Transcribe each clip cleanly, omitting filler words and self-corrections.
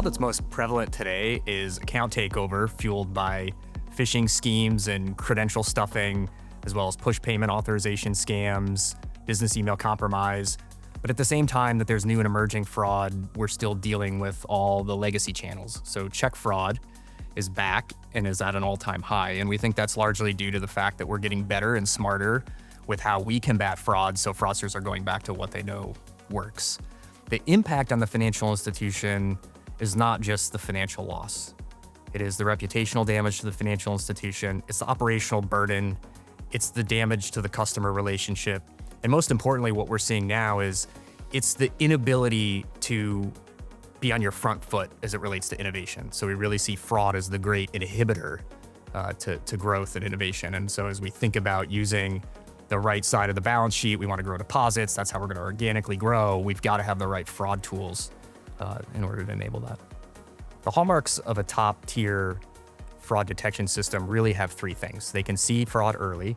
fraud that's most prevalent today is account takeover fueled by phishing schemes and credential stuffing, as well as push payment authorization scams, business email compromise. But at the same time that there's new and emerging fraud, we're still dealing with all the legacy channels. So check fraud is back and is at an all-time high. And we think that's largely due to the fact that we're getting better and smarter with how we combat fraud, so fraudsters are going back to what they know works. The impact on the financial institution is not just the financial loss. It is the reputational damage to the financial institution, it's the operational burden, it's the damage to the customer relationship. And most importantly, what we're seeing now is it's the inability to be on your front foot as it relates to innovation. So we really see fraud as the great inhibitor to growth and innovation. And so as we think about using the right side of the balance sheet, we want to grow deposits, that's how we're going to organically grow. We've got to have the right fraud tools in order to enable that. The hallmarks of a top tier fraud detection system really have three things. They can see fraud early,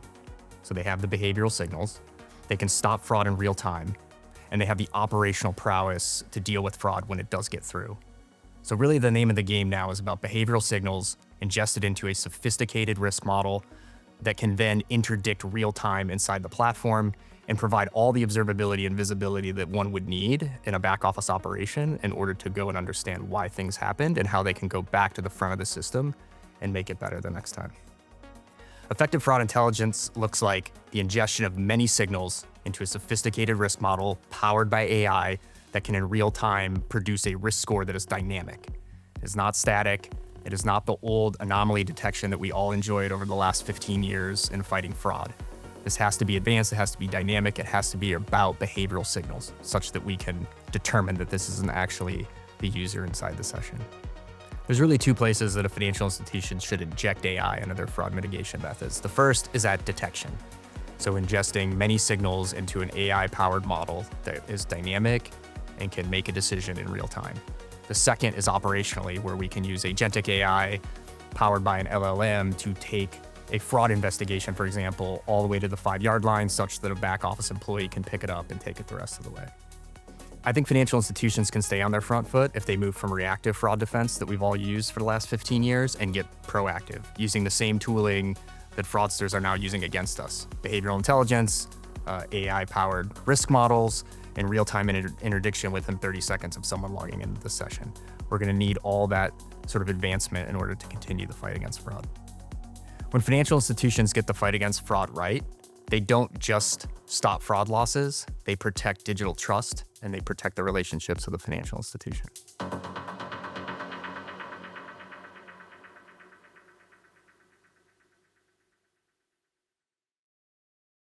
so they have the behavioral signals. They can stop fraud in real time, and they have the operational prowess to deal with fraud when it does get through. So really the name of the game now is about behavioral signals ingested into a sophisticated risk model that can then interdict real time inside the platform and provide all the observability and visibility that one would need in a back office operation in order to go and understand why things happened and how they can go back to the front of the system and make it better the next time. Effective fraud intelligence looks like the ingestion of many signals into a sophisticated risk model powered by AI that can in real time produce a risk score that is dynamic. It is not static. It is not the old anomaly detection that we all enjoyed over the last 15 years in fighting fraud. This has to be advanced, it has to be dynamic, it has to be about behavioral signals such that we can determine that this isn't actually the user inside the session. There's really two places that a financial institution should inject AI into their fraud mitigation methods. The first is at detection. So ingesting many signals into an AI-powered model that is dynamic and can make a decision in real time. The second is operationally, where we can use agentic AI powered by an LLM to take a fraud investigation, for example, all the way to the 5-yard line such that a back office employee can pick it up and take it the rest of the way. I think financial institutions can stay on their front foot if they move from reactive fraud defense that we've all used for the last 15 years and get proactive, using the same tooling that fraudsters are now using against us. Behavioral intelligence, AI-powered risk models, and real-time interdiction within 30 seconds of someone logging into the session. We're gonna need all that sort of advancement in order to continue the fight against fraud. When financial institutions get the fight against fraud right, they don't just stop fraud losses, they protect digital trust and they protect the relationships of the financial institution.